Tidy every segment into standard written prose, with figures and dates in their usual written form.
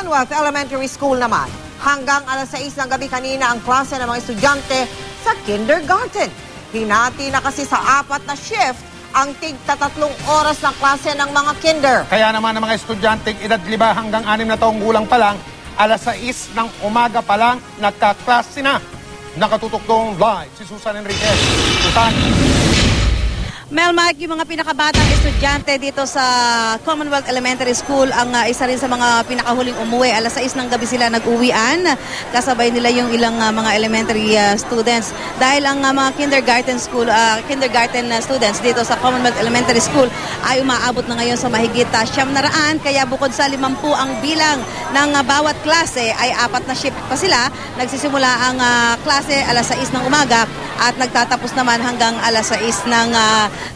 Commonwealth Elementary School naman, hanggang alas 6 ng gabi kanina ang klase ng mga estudyante sa kindergarten. Hinati na kasi sa 4 na shift ang tig-3 oras ng klase ng mga kinder. Kaya naman ang mga estudyanteng edad 5 hanggang 6 na taong gulang pa lang, alas 6 ng umaga pa lang, nagkaklase na. Nakatutok dong live si Susan Enriquez. Susan. Mel, Mike, yung mga pinakabatang estudyante dito sa Commonwealth Elementary School ang isa rin sa mga pinakahuling umuwi. Alas 6 ng gabi sila nag-uwian. Kasabay nila yung ilang mga elementary students. Dahil ang mga kindergarten students dito sa Commonwealth Elementary School ay umaabot na ngayon sa mahigit 900. Kaya bukod sa 50 ang bilang ng bawat klase ay 4 na shift pa sila. Nagsisimula ang klase alas 6 ng umaga at nagtatapos naman hanggang alas 6 ng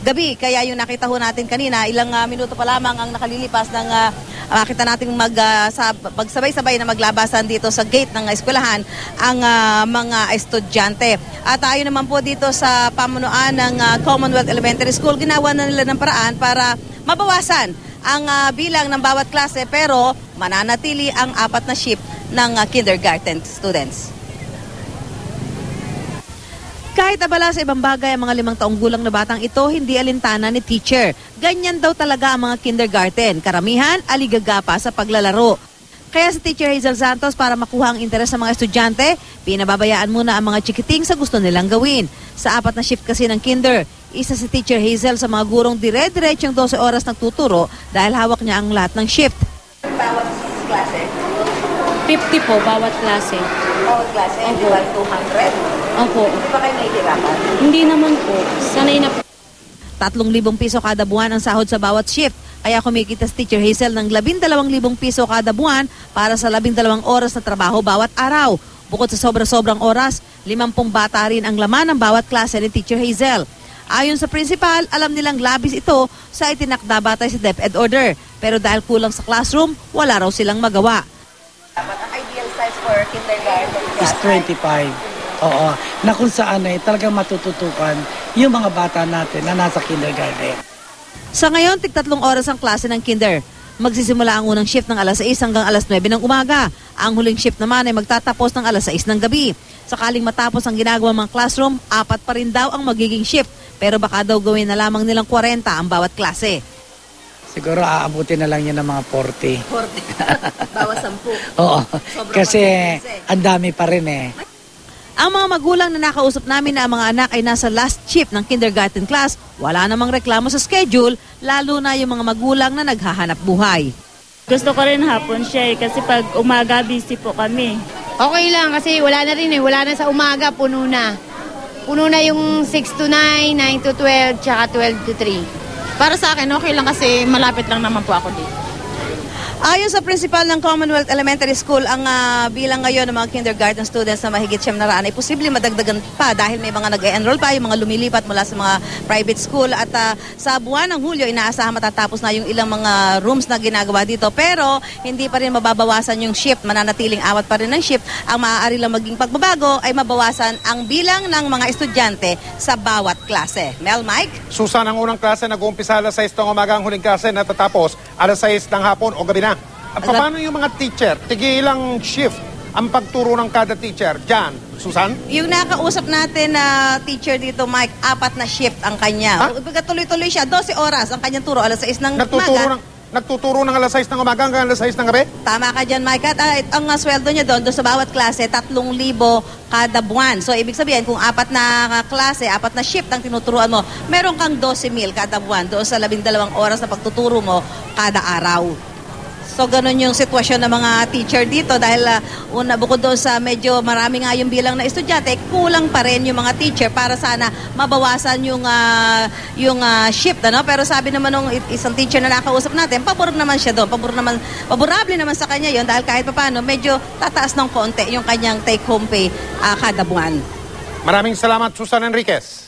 gabi. Kaya yung nakita ho natin kanina, ilang minuto pa lamang ang nakalilipas ng makita natin magsabay-sabay na maglabasan dito sa gate ng eskwelahan ang mga estudyante. At ayon naman po dito sa pamunuan ng Commonwealth Elementary School, ginawa na nila ng paraan para mabawasan ang bilang ng bawat klase pero mananatili ang 4 na shift ng kindergarten students. Kahit abala sa ibang bagay ang mga 5 taong gulang na batang ito, hindi alintana ni teacher. Ganyan daw talaga ang mga kindergarten. Karamihan, aligaga pa sa paglalaro. Kaya si Teacher Hazel Santos, para makuha ang interes ng mga estudyante, pinababayaan muna ang mga chikiting sa gusto nilang gawin. Sa 4 na shift kasi ng kinder, isa si Teacher Hazel sa mga gurong dire-diretsong 12 oras nagtuturo dahil hawak niya ang lahat ng shift. Bawat klase? 50 po, bawat klase. Bawat klase? Hindi ba 200? Opo. Hindi ba kayo nahihirapan? Hindi naman po. Sanay na po. 3,000 piso kada buwan ang sahod sa bawat shift. Kaya kumikita si Teacher Hazel ng 12,000 piso kada buwan para sa 12 oras na trabaho bawat araw. Bukod sa sobra-sobrang oras, 50 bata rin ang laman ng bawat klase ni Teacher Hazel. Ayon sa principal, alam nilang labis ito sa itinakda batay sa DepEd order. Pero dahil kulang sa classroom, wala raw silang magawa. Dapat ang ideal size for kindergarten is 25. Oo, na kung saan ay talagang matututukan yung mga bata natin na nasa kindergarten. Sa ngayon, tig-3 oras ang klase ng kinder. Magsisimula ang unang shift ng alas 6 hanggang alas 9 ng umaga. Ang huling shift naman ay magtatapos ng alas 6 ng gabi. Sakaling matapos ang ginagawa mga classroom, 4 pa rin daw ang magiging shift. Pero baka daw gawin na lamang nilang 40 ang bawat klase. Siguro aabutin na lang yun ng mga 40. 40? Bawas 10? Oo, Sobrang kasi matigas ang dami pa rin eh. Ang mga magulang na nakausap namin na ang mga anak ay nasa last shift ng kindergarten class, wala namang reklamo sa schedule, lalo na yung mga magulang na naghahanap buhay. Gusto ko rin hapon siya kasi pag umaga busy po kami. Okay lang kasi wala na rin eh. Wala na sa umaga, puno na. Puno na yung 6 to 9, 9 to 12, tsaka 12 to 3. Para sa akin, okay lang kasi malapit lang naman po ako dito. Ayon sa principal ng Commonwealth Elementary School, ang bilang ngayon ng mga kindergarten students na mahigit 700 ay posibleng madagdagan pa dahil may mga nag-enroll pa, yung mga lumilipat mula sa mga private school at sa buwan ng Hulyo, inaasahan matatapos na yung ilang mga rooms na ginagawa dito. Pero hindi pa rin mababawasan yung shift, mananatiling 4 pa rin ng shift. Ang maaari lang maging pagbabago ay mabawasan ang bilang ng mga estudyante sa bawat klase. Mel, Mike? Susan, ang unang klase nag-uumpisa alas 6 ng umaga, ang huling klase natatapos alas 6 ng hapon o gabi na. Paano yung mga teacher? Tigilang shift ang pagturo ng kada teacher. Diyan, Susan? Yung nakausap natin na teacher dito, Mike, 4 na shift ang kanya. Tuloy-tuloy siya, 12 oras ang kanyang turo, alas 6 ng umaga. Nagtuturo ng alas 6 ng umaga hanggang alas 6 ng gabi? Tama ka dyan, Mike. At ang sweldo niya doon sa bawat klase, 3,000 kada buwan. So, ibig sabihin, kung 4 na klase, 4 na shift ang tinuturuan mo, meron kang 12,000 kada buwan doon sa 12 oras na pagtuturo mo kada araw. So, ganun yung sitwasyon ng mga teacher dito dahil bukod doon sa medyo marami nga yung bilang na estudyante, kulang pa rin yung mga teacher para sana mabawasan yung shift. Ano? Pero sabi naman ng isang teacher na nakausap natin, pabor naman siya doon. Paborable naman sa kanya yon dahil kahit paano medyo tataas ng konti yung kanyang take-home pay kada buwan. Maraming salamat, Susan Enriquez.